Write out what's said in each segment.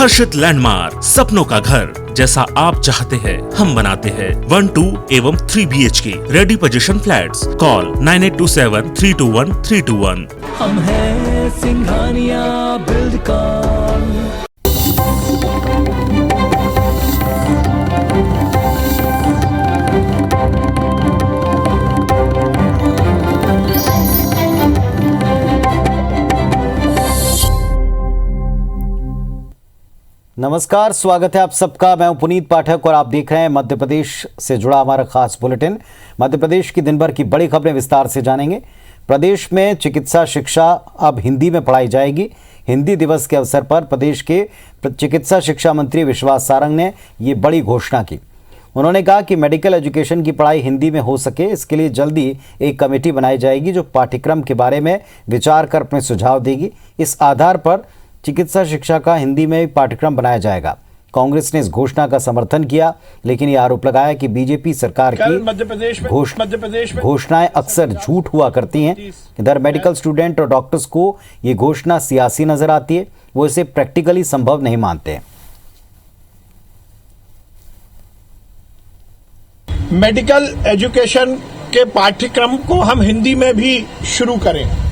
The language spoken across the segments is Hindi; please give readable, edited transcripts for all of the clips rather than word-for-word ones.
हर्षित लैंडमार्क, सपनों का घर जैसा आप चाहते हैं हम बनाते हैं। 1, 2 एवं 3 BHK ready position flats. Call 9827321321। हम हैं सिंघानिया बिल्डकॉन। नमस्कार, स्वागत है आप सबका। मैं हूं पुनीत पाठक और आप देख रहे हैं मध्य प्रदेश से जुड़ा हमारा खास बुलेटिन। मध्य प्रदेश की दिन भर की बड़ी खबरें विस्तार से जानेंगे। प्रदेश में चिकित्सा शिक्षा अब हिंदी में पढ़ाई जाएगी। हिंदी दिवस के अवसर पर प्रदेश के चिकित्सा शिक्षा मंत्री विश्वास सारंग ने ये बड़ी घोषणा की। उन्होंने कहा कि मेडिकल एजुकेशन की पढ़ाई हिंदी में हो सके, इसके लिए जल्दी एक कमेटी बनाई जाएगी जो पाठ्यक्रम के बारे में विचार कर अपने सुझाव देगी। इस आधार पर चिकित्सा शिक्षा का हिंदी में पाठ्यक्रम बनाया जाएगा। कांग्रेस ने इस घोषणा का समर्थन किया, लेकिन ये आरोप लगाया कि बीजेपी सरकार की घोषणाएं अक्सर झूठ हुआ करती हैं। इधर मेडिकल स्टूडेंट और डॉक्टर्स को ये घोषणा सियासी नजर आती है, वो इसे प्रैक्टिकली संभव नहीं मानते हैं। मेडिकल एजुकेशन के पाठ्यक्रम को हम हिंदी में भी शुरू करें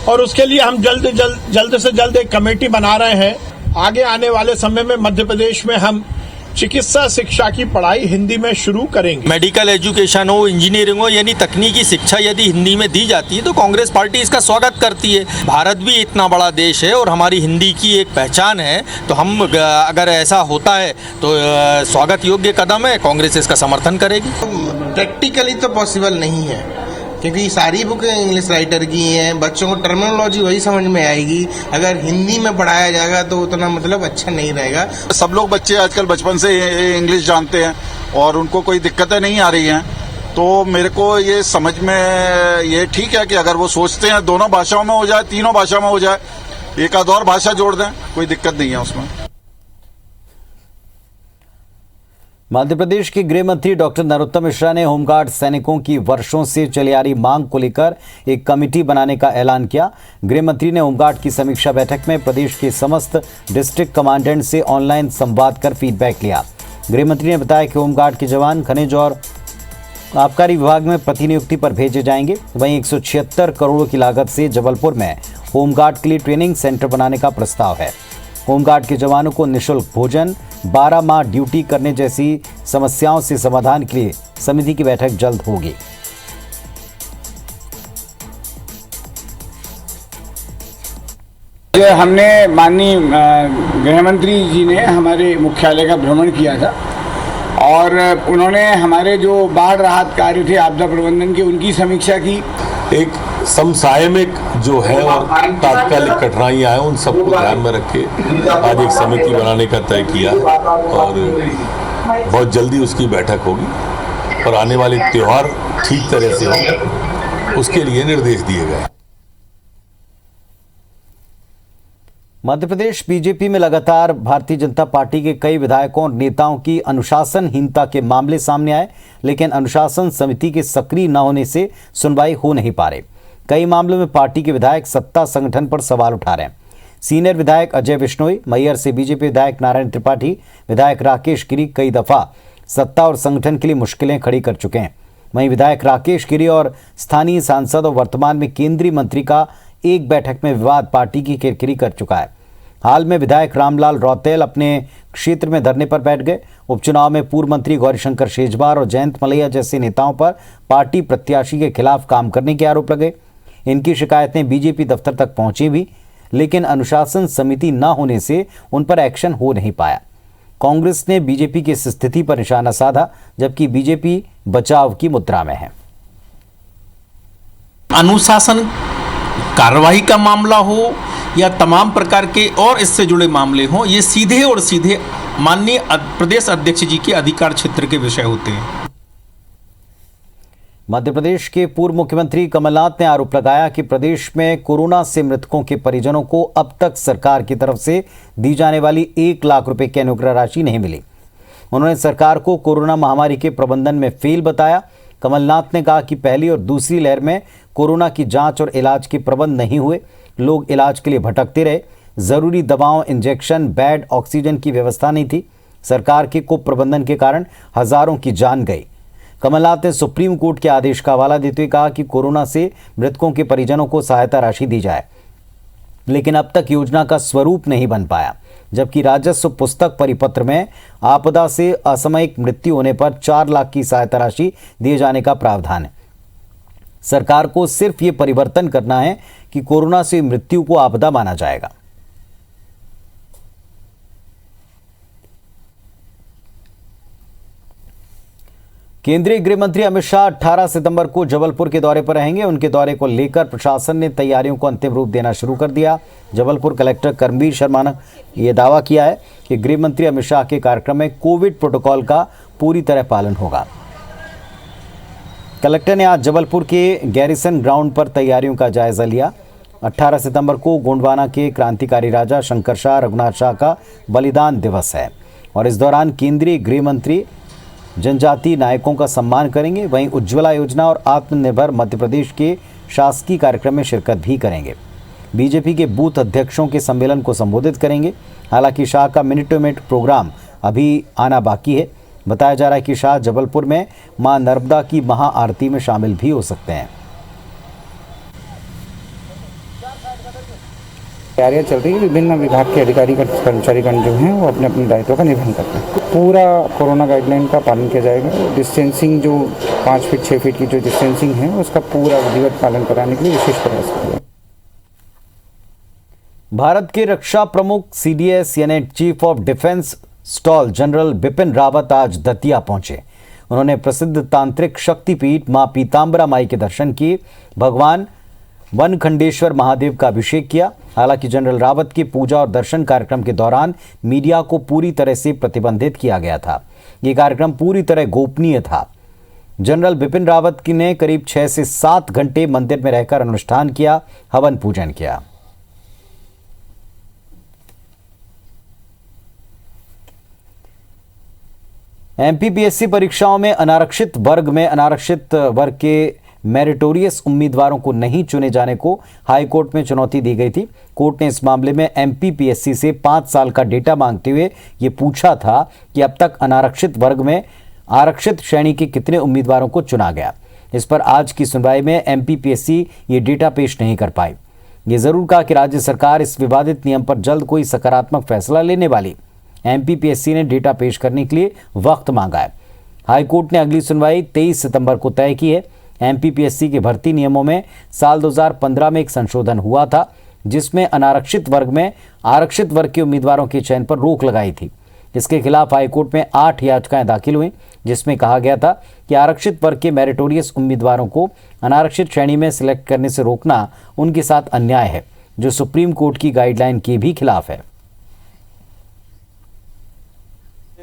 और उसके लिए हम जल्द से जल्द एक कमेटी बना रहे हैं। आगे आने वाले समय में मध्य प्रदेश में हम चिकित्सा शिक्षा की पढ़ाई हिंदी में शुरू करेंगे। मेडिकल एजुकेशन हो, इंजीनियरिंग हो, यानी तकनीकी शिक्षा यदि हिंदी में दी जाती है तो कांग्रेस पार्टी इसका स्वागत करती है। भारत भी इतना बड़ा देश है और हमारी हिंदी की एक पहचान है, तो हम अगर ऐसा होता है तो स्वागत योग्य कदम है। कांग्रेस इसका समर्थन करेगी। प्रैक्टिकली तो पॉसिबल नहीं है, क्योंकि सारी बुकें इंग्लिश राइटर की हैं। बच्चों को टर्मिनोलॉजी वही समझ में आएगी। अगर हिंदी में पढ़ाया जाएगा तो उतना मतलब अच्छा नहीं रहेगा। सब लोग बच्चे आजकल बचपन से इंग्लिश जानते हैं और उनको कोई दिक्कतें नहीं आ रही हैं, तो मेरे को ये समझ में ये ठीक है कि अगर वो सोचते हैं दोनों भाषाओं में हो जाए, तीनों भाषा में हो जाए, एक आध और भाषा जोड़ दें, कोई दिक्कत नहीं है उसमें। मध्य प्रदेश के गृह मंत्री डॉक्टर नरोत्तम मिश्रा ने होमगार्ड सैनिकों की वर्षों से चली आ रही मांग को लेकर एक कमेटी बनाने का ऐलान किया। गृह मंत्री ने होमगार्ड की समीक्षा बैठक में प्रदेश के समस्त डिस्ट्रिक्ट कमांडेंट से ऑनलाइन संवाद कर फीडबैक लिया। गृह मंत्री ने बताया कि होमगार्ड के जवान खनिज और आबकारी विभाग में प्रतिनियुक्ति पर भेजे जाएंगे। वहीं 176 करोड़ की लागत से जबलपुर में होमगार्ड के लिए ट्रेनिंग सेंटर बनाने का प्रस्ताव है। होमगार्ड के जवानों को निःशुल्क भोजन, 12 माह ड्यूटी करने जैसी समस्याओं से समाधान के लिए समिति की बैठक जल्द होगी। हमने माननीय गृह मंत्री जी ने हमारे मुख्यालय का भ्रमण किया था और उन्होंने हमारे जो बाढ़ राहत कार्य थे, आपदा प्रबंधन के, उनकी समीक्षा की। एक समसामयिक जो है और तात्कालिक कठिनाइयां हैं उन सबको ध्यान में रख के आज एक समिति बनाने का तय किया और बहुत जल्दी उसकी बैठक होगी और आने वाले त्योहार ठीक तरह से हो उसके लिए निर्देश दिए गए। मध्य प्रदेश बीजेपी में लगातार भारतीय जनता पार्टी के कई विधायकों और नेताओं की अनुशासनहीनता के मामले सामने आए, लेकिन अनुशासन समिति के सक्रिय न होने से सुनवाई हो नहीं पा रही। कई मामलों में पार्टी के विधायक सत्ता संगठन पर सवाल उठा रहे हैं। सीनियर विधायक अजय बिश्नोई, मैहर से बीजेपी विधायक नारायण त्रिपाठी, विधायक राकेश गिरी कई दफा सत्ता और संगठन के लिए मुश्किलें खड़ी कर चुके हैं। वहीं विधायक राकेश गिरी और स्थानीय सांसद और वर्तमान में केंद्रीय मंत्री का एक बैठक में विवाद पार्टी की किरकिरी कर चुका है। हाल में विधायक रामलाल रौतेल अपने क्षेत्र में धरने पर बैठ गए। उपचुनाव में पूर्व मंत्री गौरीशंकर शेजवार और जयंत मलैया जैसे नेताओं पर पार्टी प्रत्याशी के खिलाफ काम करने के आरोप लगे। इनकी शिकायतें बीजेपी दफ्तर तक पहुंची भी, लेकिन अनुशासन समिति न होने से उन पर एक्शन हो नहीं पाया। कांग्रेस ने बीजेपी की इस स्थिति पर निशाना साधा, जबकि बीजेपी बचाव की मुद्रा में है। अनुशासन कार्रवाई का मामला हो या तमाम प्रकार के और इससे जुड़े मामले हों, ये सीधे और सीधे माननीय प्रदेश अध्यक्ष जी के अधिकार क्षेत्र के विषय होते हैं। मध्य प्रदेश के पूर्व मुख्यमंत्री कमलनाथ ने आरोप लगाया कि प्रदेश में कोरोना से मृतकों के परिजनों को अब तक सरकार की तरफ से दी जाने वाली 1 लाख रुपए की अनुग्रह राशि नहीं मिली। उन्होंने सरकार को कोरोना महामारी के प्रबंधन में फेल बताया। कमलनाथ ने कहा कि पहली और दूसरी लहर में कोरोना की जांच और इलाज के प्रबंध नहीं हुए, लोग इलाज के लिए भटकते रहे, जरूरी दवाओं, इंजेक्शन, बेड, ऑक्सीजन की व्यवस्था नहीं थी। सरकार के कुप्रबंधन के कारण हजारों की जान गई। कमलनाथ ने सुप्रीम कोर्ट के आदेश का हवाला देते हुए कहा कि कोरोना से मृतकों के परिजनों को सहायता राशि दी जाए, लेकिन अब तक योजना का स्वरूप नहीं बन पाया। जबकि राजस्व पुस्तक परिपत्र में आपदा से असामयिक मृत्यु होने पर 4 लाख की सहायता राशि दिए जाने का प्रावधान है। सरकार को सिर्फ ये परिवर्तन करना है कि कोरोना से मृत्यु को आपदा माना जाएगा। केंद्रीय गृह मंत्री अमित शाह 18 सितंबर को जबलपुर के दौरे पर रहेंगे। उनके दौरे को लेकर प्रशासन ने तैयारियों को अंतिम रूप देना शुरू कर दिया। जबलपुर कलेक्टर कर्मवीर शर्मा ने यह दावा किया है कि गृह मंत्री अमित शाह के कार्यक्रम में कोविड प्रोटोकॉल का पूरी तरह पालन होगा। कलेक्टर ने आज जबलपुर के गैरिसन ग्राउंड पर तैयारियों का जायजा लिया। 18 सितंबर को गोंडवाना के क्रांतिकारी राजा शंकर शाह रघुनाथ शाह का बलिदान दिवस है और इस दौरान केंद्रीय गृह मंत्री जनजातीय नायकों का सम्मान करेंगे। वहीं उज्ज्वला योजना और आत्मनिर्भर मध्य प्रदेश के शासकीय कार्यक्रम में शिरकत भी करेंगे। बीजेपी के बूथ अध्यक्षों के सम्मेलन को संबोधित करेंगे। हालांकि शाह का मिनट टू मिनट प्रोग्राम अभी आना बाकी है। बताया जा रहा है कि शाह जबलपुर में मां नर्मदा की महाआरती में शामिल भी हो सकते हैं। तैयारियां चल रही है। विभिन्न विभाग के अधिकारी कर्मचारीगण जो हैं वो अपने अपने दायित्व का निर्वहन करते हैं। पूरा कोरोना गाइडलाइन का पालन किया जाएगा। डिस्टेंसिंग जो 5 फीट 6 फीट की जो डिस्टेंसिंग है उसका पूरा विधिवत पालन कराने के लिए विशेष प्रयास किया। भारत के रक्षा प्रमुख CDS यानी chief of defence stall general Bipin Rawat आज दतिया पहुंचे। उन्होंने प्रसिद्ध तांत्रिक शक्तिपीठ मां पीतांबरा माई के दर्शन किए। भगवान वनखंडेश्वर महादेव का अभिषेक किया। हालांकि जनरल रावत की पूजा और दर्शन कार्यक्रम के दौरान मीडिया को पूरी तरह से प्रतिबंधित किया गया था। यह कार्यक्रम पूरी तरह गोपनीय था। जनरल बिपिन रावत ने करीब 6 से 7 घंटे मंदिर में रहकर अनुष्ठान किया, हवन पूजन किया। MPPSC परीक्षाओं में अनारक्षित वर्ग के मेरिटोरियस उम्मीदवारों को नहीं चुने जाने को हाई कोर्ट में चुनौती दी गई थी। कोर्ट ने इस मामले में MPPSC से 5 साल का डेटा मांगते हुए ये पूछा था कि अब तक अनारक्षित वर्ग में आरक्षित श्रेणी के कितने उम्मीदवारों को चुना गया। इस पर आज की सुनवाई में MPPSC ये डेटा पेश नहीं कर पाई। ये जरूर कहा कि राज्य सरकार इस विवादित नियम पर जल्द कोई सकारात्मक फैसला लेने वाली। MPPSC ने डेटा पेश करने के लिए वक्त मांगा है। हाईकोर्ट ने अगली सुनवाई 23 सितंबर को तय की है। MPPSC के भर्ती नियमों में साल 2015 में एक संशोधन हुआ था, जिसमें अनारक्षित वर्ग में आरक्षित वर्ग के उम्मीदवारों के चयन पर रोक लगाई थी। इसके खिलाफ हाईकोर्ट में 8 याचिकाएं दाखिल हुई, जिसमें कहा गया था कि आरक्षित वर्ग के मेरिटोरियस उम्मीदवारों को अनारक्षित श्रेणी में सिलेक्ट करने से रोकना उनके साथ अन्याय है, जो सुप्रीम कोर्ट की गाइडलाइन के भी खिलाफ है।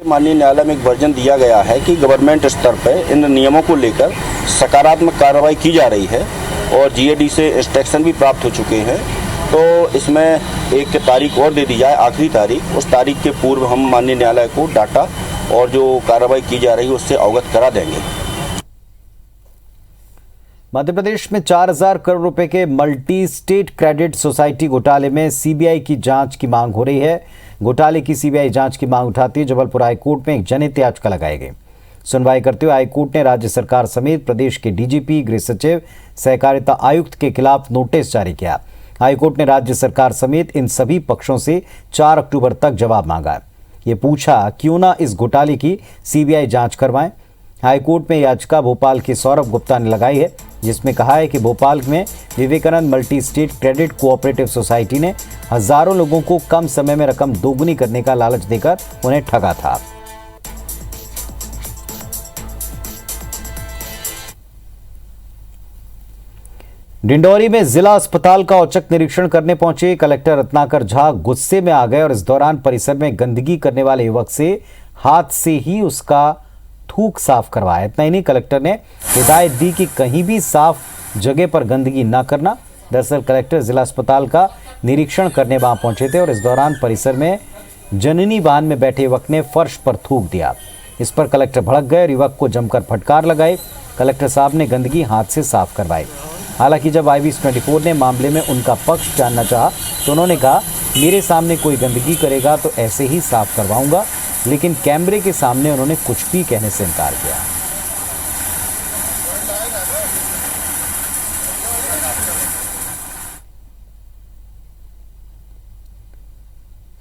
माननीय न्यायालय में एक वर्जन दिया गया है कि गवर्नमेंट स्तर पर इन नियमों को लेकर सकारात्मक कार्रवाई की जा रही है और GAD से इंस्ट्रक्शन भी प्राप्त हो चुके हैं। तो इसमें एक तारीख और दे दी जाए, आखिरी तारीख। उस तारीख के पूर्व हम माननीय न्यायालय को डाटा और जो कार्रवाई की जा रही है उससे अवगत करा देंगे। मध्य प्रदेश में 4000 करोड़ रुपए के मल्टी स्टेट क्रेडिट सोसाइटी घोटाले में CBI की जांच की मांग हो रही है। घोटाले की CBI जांच की मांग उठाती जबलपुर हाईकोर्ट में एक जनहित याचिका लगाई गई। सुनवाई करते हुए हाईकोर्ट ने राज्य सरकार समेत प्रदेश के DGP, गृह सचिव, सहकारिता आयुक्त के खिलाफ नोटिस जारी किया। हाईकोर्ट ने राज्य सरकार समेत इन सभी पक्षों से 4 अक्टूबर तक जवाब मांगा। ये पूछा क्यों ना इस घोटाले की CBI जांच करवाएं। हाईकोर्ट में याचिका भोपाल के सौरभ गुप्ता ने लगाई है, जिसमें कहा है कि भोपाल में Vivekananda multi state credit cooperative society ने हजारों लोगों को कम समय में रकम दोगुनी करने का लालच देकर उन्हें ठगा था। डिंडौरी में जिला अस्पताल का औचक निरीक्षण करने पहुंचे कलेक्टर रत्नाकर झा गुस्से में आ गए और इस दौरान परिसर में गंदगी करने वाले युवक से हाथ से ही उसका थूक साफ करवाया। इतना ही नहीं, कलेक्टर ने हिदायत दी कि कहीं भी साफ जगह पर गंदगी न करना। दरअसल कलेक्टर जिला अस्पताल का निरीक्षण करने वहां पहुंचे थे और इस दौरान परिसर में जननी वाहन में बैठे युवक ने फर्श पर थूक दिया। इस पर कलेक्टर भड़क गए और युवक को जमकर फटकार लगाए। कलेक्टर साहब ने गंदगी हाथ से साफ करवाई। हालांकि जब IVS24 ने मामले में उनका पक्ष जानना चाहा तो उन्होंने कहा, मेरे सामने कोई गंदगी करेगा तो ऐसे ही साफ करवाऊंगा, लेकिन कैमरे के सामने उन्होंने कुछ भी कहने से इनकार किया।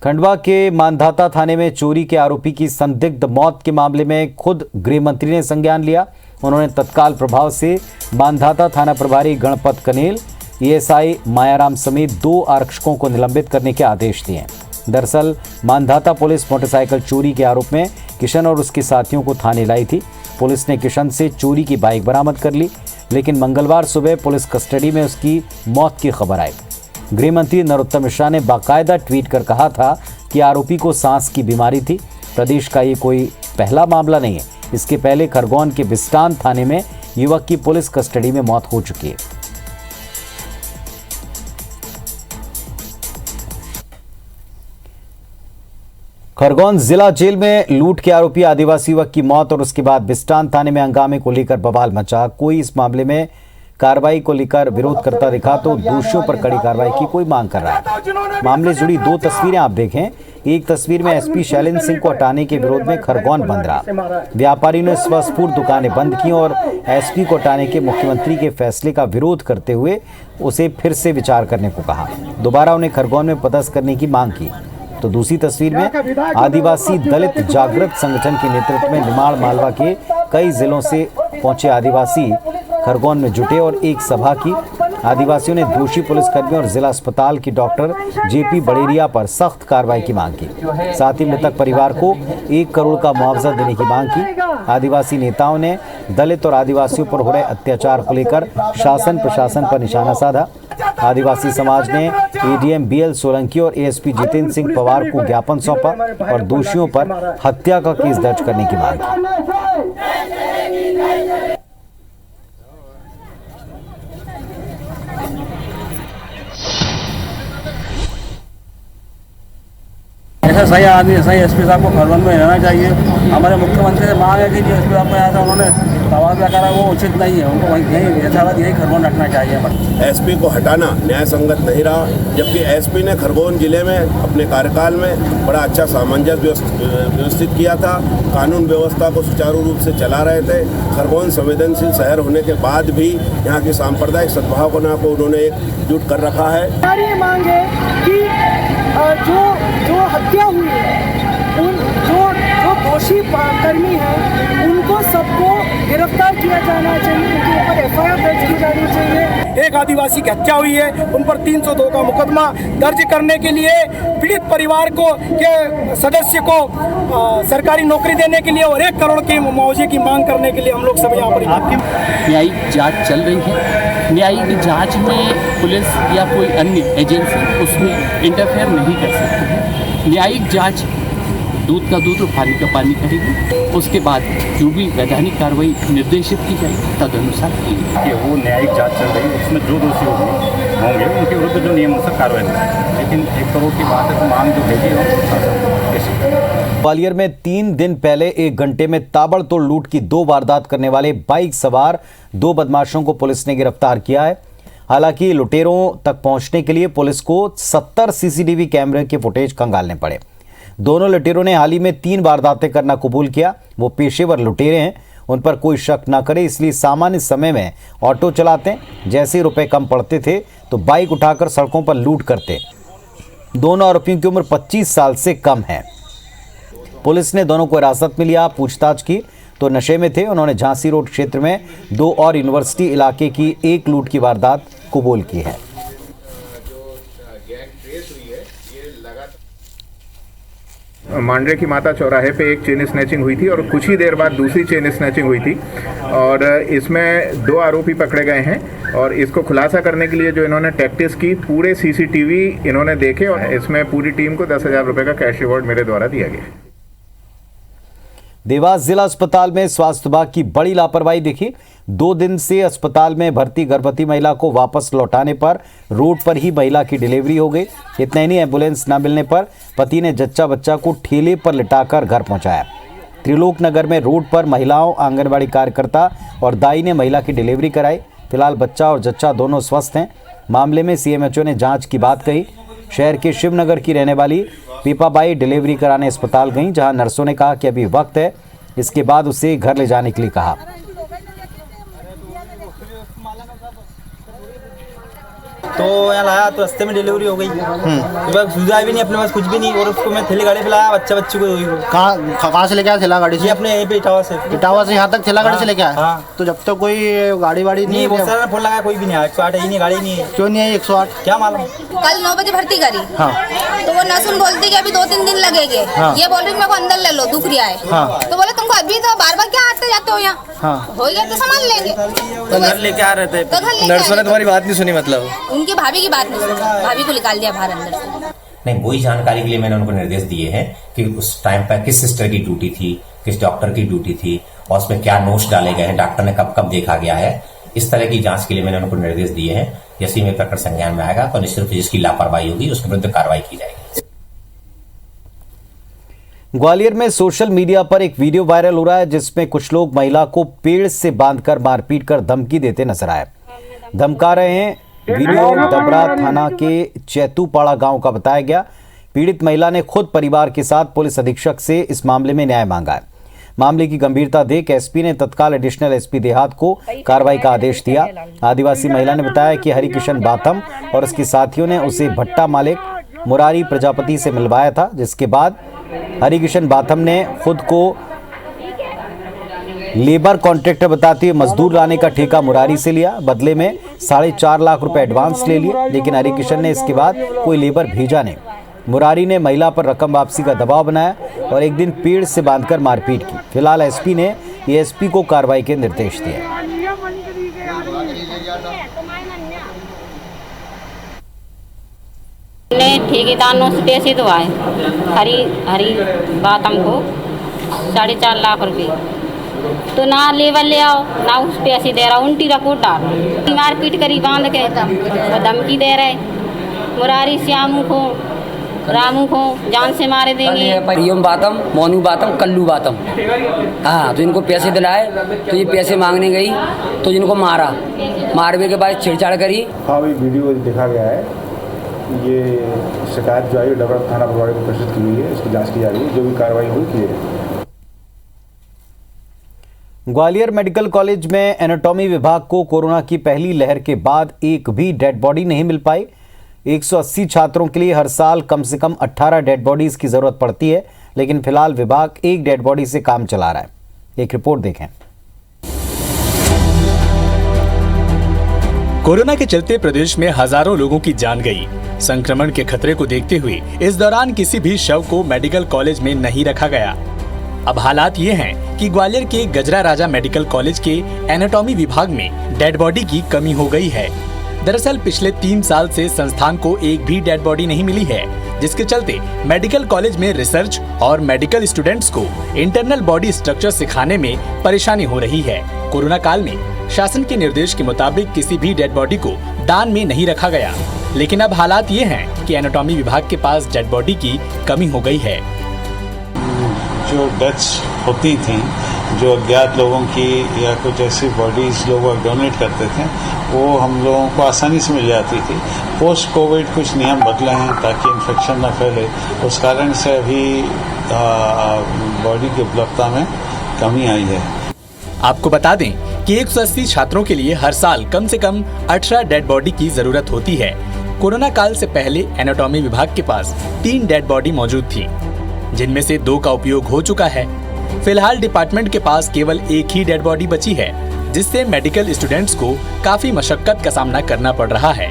खंडवा के मानधाता थाने में चोरी के आरोपी की संदिग्ध मौत के मामले में खुद गृह मंत्री ने संज्ञान लिया। उन्होंने तत्काल प्रभाव से मानधाता थाना प्रभारी गणपत कनेल, ASI मायाराम समेत 2 आरक्षकों को निलंबित करने के आदेश दिए। दरअसल मानधाता पुलिस मोटरसाइकिल चोरी के आरोप में किशन और उसके साथियों को थाने लाई थी। पुलिस ने किशन से चोरी की बाइक बरामद कर ली, लेकिन मंगलवार सुबह पुलिस कस्टडी में उसकी मौत की खबर आई। गृह मंत्री नरोत्तम मिश्रा ने बाकायदा ट्वीट कर कहा था कि आरोपी को सांस की बीमारी थी। प्रदेश का ये कोई पहला मामला नहीं है। इसके पहले खरगोन के बिस्टान थाने में युवक की पुलिस कस्टडी में मौत हो चुकी है। खरगोन जिला जेल में लूट के आरोपी आदिवासी युवक की मौत और उसके बाद बिस्टान थाने में हंगामे को लेकर बवाल मचा। कोई इस मामले में कार्रवाई को लेकर विरोध करता दिखा तो दोषियों पर कड़ी कार्रवाई की कोई मांग कर रहा है। मामले से जुड़ी 2 तस्वीरें आप देखें। एक तस्वीर में SP शैलेंद्र सिंह को हटाने के विरोध में खरगोन बंद रहा। व्यापारी ने स्वस्फूर्त दुकानें बंद की और SP को हटाने के मुख्यमंत्री के फैसले का विरोध करते हुए उसे फिर से विचार करने को कहा। दोबारा उन्हें खरगोन में पदस्थ करने की मांग की। तो दूसरी तस्वीर में आदिवासी दलित जागृत संगठन के नेतृत्व में निमाड़ मालवा के कई जिलों से पहुंचे आदिवासी खरगोन में जुटे और एक सभा की। आदिवासियों ने दोषी पुलिसकर्मियों और जिला अस्पताल की डॉक्टर JP बड़ेरिया पर सख्त कार्रवाई की मांग की। साथ ही मृतक परिवार को 1 करोड़ का मुआवजा देने की मांग की। आदिवासी नेताओं ने दलित और आदिवासियों पर हो रहे अत्याचार को लेकर शासन प्रशासन पर निशाना साधा। आदिवासी समाज ने ADM BL सोलंकी और ASP जितेंद्र सिंह पवार को ज्ञापन सौंपा और दोषियों पर हत्या का केस दर्ज करने की मांग की। ऐसा सही आदमी सही SP साहब को खरगोन में रहना चाहिए। हमारे मुख्यमंत्री से मांग है कि जो SP साहब को आया था उन्होंने तबादला करा वो उचित नहीं है। उनको वहीं यही खरगोन रखना चाहिए। SP को हटाना न्याय संगत नहीं रहा, जबकि SP ने खरगोन जिले में अपने कार्यकाल में बड़ा अच्छा सामंजस्य व्यवस्थित किया था। कानून व्यवस्था को सुचारू रूप से चला रहे थे। खरगोन संवेदनशील शहर होने के बाद भी यहाँ की सांप्रदायिक सद्भावना को उन्होंने एकजुट कर रखा है। हमारी मांग है कि जो हत्या हुई है, उन जो दोषी कर्मी हैं उनको सबको गिरफ्तार किया जाना चाहिए, उनके ऊपर FIR दर्ज की जानी चाहिए। एक आदिवासी की हत्या हुई है, उन पर 302 का मुकदमा दर्ज करने के लिए पीड़ित परिवार को के सदस्य को सरकारी नौकरी देने के लिए और 1 करोड़ के मुआवजे की मांग करने के लिए हम लोग सब यहाँ पर। न्यायिक जांच चल रही है। न्यायिक जांच में पुलिस या कोई अन्य एजेंसी उसमें इंटरफेयर नहीं कर सकती है। न्यायिक जांच दूध का दूध और पानी का पानी करेगी। उसके बाद जो भी वैधानिक कार्रवाई निर्देशित की जाएगी तदनुसार की जाएगी। वो न्यायिक जांच चल रही है, उसमें जो दोषी होंगे उनके विरुद्ध जो नियम अनुसार कार्रवाई होगी। लेकिन 1 करोड़ की बात है तो मांग जो भेजी। ग्वालियर में 3 दिन पहले 1 घंटे में ताबड़तोड़ लूट की 2 वारदात करने वाले बाइक सवार 2 बदमाशों को पुलिस ने गिरफ्तार किया है। हालांकि लुटेरों तक पहुंचने के लिए पुलिस को 70 CCTV कैमरे के फुटेज खंगालने पड़े। दोनों लुटेरों ने हाल ही में 3 वारदातें करना कबूल किया। वो पेशेवर लुटेरे हैं, उन पर कोई शक ना करे, इसलिए सामान्य समय में ऑटो चलाते, जैसे रुपए कम पड़ते थे तो बाइक उठाकर सड़कों पर लूट करते। दोनों आरोपियों की उम्र 25 साल से कम है। पुलिस ने दोनों को हिरासत में लिया, पूछताछ की तो नशे में थे। उन्होंने झांसी रोड क्षेत्र में 2 और यूनिवर्सिटी इलाके की 1 लूट की वारदात कबूल की है। मांडरे की माता चौराहे पे एक चेन स्नैचिंग हुई थी और कुछ ही देर बाद दूसरी चेन स्नैचिंग हुई थी और इसमें 2 आरोपी पकड़े गए हैं और इसको खुलासा करने के लिए जो इन्होंने टैक्टिस की, पूरे CCTV इन्होंने देखे और इसमें पूरी टीम को 10,000 रुपए का कैश रिवॉर्ड मेरे द्वारा दिया गया। देवास जिला अस्पताल में स्वास्थ्य विभाग की बड़ी लापरवाही देखी। 2 दिन से अस्पताल में भर्ती गर्भवती महिला को वापस लौटाने पर रोड पर ही महिला की डिलीवरी हो गई। इतना ही नहीं, एम्बुलेंस न मिलने पर पति ने जच्चा बच्चा को ठेले पर लिटाकर घर पहुंचाया। त्रिलोक नगर में रोड पर महिलाओं, आंगनबाड़ी कार्यकर्ता और दाई ने महिला की डिलीवरी कराई। फिलहाल बच्चा और जच्चा दोनों स्वस्थ हैं। मामले में सीएमएचओ ने जांच की बात कही। शहर के शिवनगर की रहने वाली पीपाबाई डिलीवरी कराने अस्पताल गईं, जहां नर्सों ने कहा कि अभी वक्त है, इसके बाद उसे घर ले जाने के लिए कहा। तो यहाँ लाया तो रास्ते में डिलीवरी हो गई। सुविधा भी नहीं, अपने पास कुछ भी नहीं, और उसको मैं थैली गाड़ी पे लाया, बच्चे को कहाँ से लेके आया थैला गाड़ी से? अपने यहीं पे इटावा से यहाँ तक थैला गाड़ी से लेके आया। तो जब तक कोई गाड़ी वाड़ी नहीं, बहुत सारा फोन लगाया, कोई भी नहीं आया। 108 ही नहीं, गाड़ी नहीं है। क्यों नहीं है 108? क्या मालूम। कल 9 बजे भर्ती करी, तो वो नर्स बोलती कि अभी 2-3 दिन लगेंगे। ये बोल रही मेरे को अंदर ले लो, दुख रहा है। तो बोले तुमको अभी तो बार-बार क्या आते जाते हो यहाँ, हो गया तो सामान लेंगे। तो घर लेके आ रहे थे, नर्सों ने तुम्हारी बात नहीं सुनी, मतलब उनकी भाभी की बात नहीं सुनी, भाभी को निकाल दिया बाहर अंदर से। नहीं, वही जानकारी के लिए मैंने उनको निर्देश दिए हैं कि उस टाइम पर किस सिस्टर की ड्यूटी थी, किस डॉक्टर की ड्यूटी थी, और उसमें क्या नोट्स डाले गए हैं, डॉक्टर ने कब कब देखा गया है। इस तरह की जांच के लिए मैंने उनको निर्देश दिए हैं। जैसे में प्रकरण संज्ञान में आएगा तो निश्चित जिसकी लापरवाही होगी उसके विरुद्ध कार्रवाई की जाएगी। ग्वालियर में सोशल मीडिया पर एक वीडियो वायरल हो रहा है, जिसमें कुछ लोग महिला को पेड़ से बांधकर मारपीट कर धमकी देते नजर आए। धमका रहे हैं। वीडियो डबरा थाना के चैतूपाड़ा गांव का बताया गया। पीड़ित महिला ने खुद परिवार के साथ पुलिस अधीक्षक से इस मामले में न्याय मांगा है। मामले की गंभीरता देख एसपी ने तत्काल एडिशनल एसपी देहात को कार्रवाई का आदेश दिया। आदिवासी महिला ने बताया कि हरिकिशन बाथम और उसके साथियों ने उसे भट्टा मालिक मुरारी प्रजापति से मिलवाया था, जिसके बाद हरिकिशन बाथम ने खुद को लेबर कॉन्ट्रैक्टर बताते हुए मजदूर लाने का ठेका मुरारी से लिया। बदले में 4.5 लाख रुपए एडवांस ले लिए, लेकिन हरिकिशन ने इसके बाद कोई लेबर भेजा नहीं। मुरारी ने महिला पर रकम वापसी का दबाव बनाया और एक दिन पेड़ से बांधकर मारपीट की। फिलहाल एसपी ने एएसपी को कार्रवाई के निर्देश दिए। ठेकेदारों से पैसे तो आए हरी बातम को 4.5 लाख रुपए, तो ना लेबर ले आओ ना उस पैसे दे रहा, उल्टी रखो डाल मारपीट करी बांध के और धमकी दे रहे। मुरारी श्यामू को रामू को जान से मारे देंगे। परियम बातम, मोनू बातम, कल्लू बातम, हाँ, तो इनको पैसे दिलाए तो ये पैसे मांगने गई तो इनको मारवे के बाद छेड़छाड़ करी। हाँ, वही वीडियो देखा गया है। ये शिकायत जो है डबरा थाना प्रभारी को प्रेषित की हुई है, इसकी जांच की जा रही है, जो भी कार्रवाई हुई की जाएगी। ग्वालियर मेडिकल कॉलेज में एनाटॉमी विभाग को कोरोना की पहली लहर के बाद एक भी डेड बॉडी नहीं मिल पाई। 180 छात्रों के लिए हर साल कम से कम 18 डेड बॉडीज की जरूरत पड़ती है, लेकिन फिलहाल विभाग एक डेड बॉडी से काम चला रहा है। एक रिपोर्ट देखें। कोरोना के चलते प्रदेश में हजारों लोगों की जान गई। संक्रमण के खतरे को देखते हुए इस दौरान किसी भी शव को मेडिकल कॉलेज में नहीं रखा गया। अब हालात ये हैं कि ग्वालियर के गजरा राजा मेडिकल कॉलेज के एनाटॉमी विभाग में डेड बॉडी की कमी हो गई है। दरअसल पिछले 3 साल से संस्थान को एक भी डेड बॉडी नहीं मिली है, जिसके चलते मेडिकल कॉलेज में रिसर्च और मेडिकल स्टूडेंट्स को इंटरनल बॉडी स्ट्रक्चर सिखाने में परेशानी हो रही है। कोरोना काल में शासन के निर्देश के मुताबिक किसी भी डेड बॉडी को दान में नहीं रखा गया, लेकिन अब हालात ये हैं कि एनाटॉमी विभाग के पास डेड बॉडी की कमी हो गई है। जो डेथ्स होती थी, जो अज्ञात लोगों की या कुछ ऐसी बॉडीज लोग डोनेट करते थे, वो हम लोगों को आसानी से मिल जाती थी। पोस्ट कोविड कुछ नियम बदले हैं ताकि इन्फेक्शन न फैले, उस कारण से अभी बॉडी की उपलब्धता में कमी आई है। आपको बता दें कि 180 छात्रों के लिए हर साल कम से कम 18 डेड बॉडी की जरूरत होती है। कोरोना काल से पहले एनाटॉमी विभाग के पास 3 डेड बॉडी मौजूद थी, जिनमें से 2 का उपयोग हो चुका है। फिलहाल डिपार्टमेंट के पास केवल एक ही डेड बॉडी बची है, जिससे मेडिकल स्टूडेंट्स को काफी मशक्कत का सामना करना पड़ रहा है।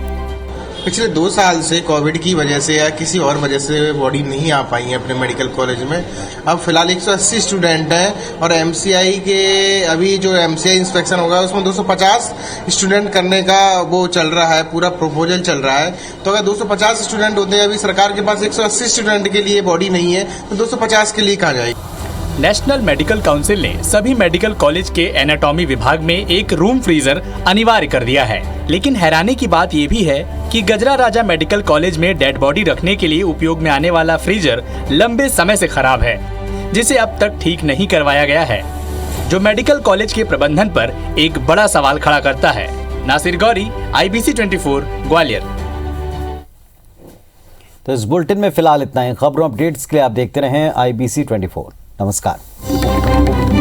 पिछले 2 साल से कोविड की वजह से या किसी और वजह से बॉडी नहीं आ पाई है अपने मेडिकल कॉलेज में। अब फिलहाल 180 स्टूडेंट हैं और एमसीआई के अभी जो एमसीआई इंस्पेक्शन होगा उसमें 250 स्टूडेंट करने का वो चल रहा है, पूरा प्रपोजल चल रहा है। तो अगर 250 स्टूडेंट होते हैं, अभी सरकार के पास 180 स्टूडेंट के लिए बॉडी नहीं है, तो 250 के लिए कहाँ जाएगी। नेशनल मेडिकल काउंसिल ने सभी मेडिकल कॉलेज के एनाटॉमी विभाग में एक रूम फ्रीजर अनिवार्य कर दिया है, लेकिन हैरानी की बात ये भी है कि गजरा राजा मेडिकल कॉलेज में डेड बॉडी रखने के लिए उपयोग में आने वाला फ्रीजर लंबे समय से खराब है, जिसे अब तक ठीक नहीं करवाया गया है, जो मेडिकल कॉलेज के प्रबंधन पर एक बड़ा सवाल खड़ा करता है। नासिर गौरी, IBC 24 ग्वालियर। तो इस बुलेटिन में फिलहाल इतना ही। खबरों अपडेट्स के लिए आप देखते रहें IBC 24। नमस्कार।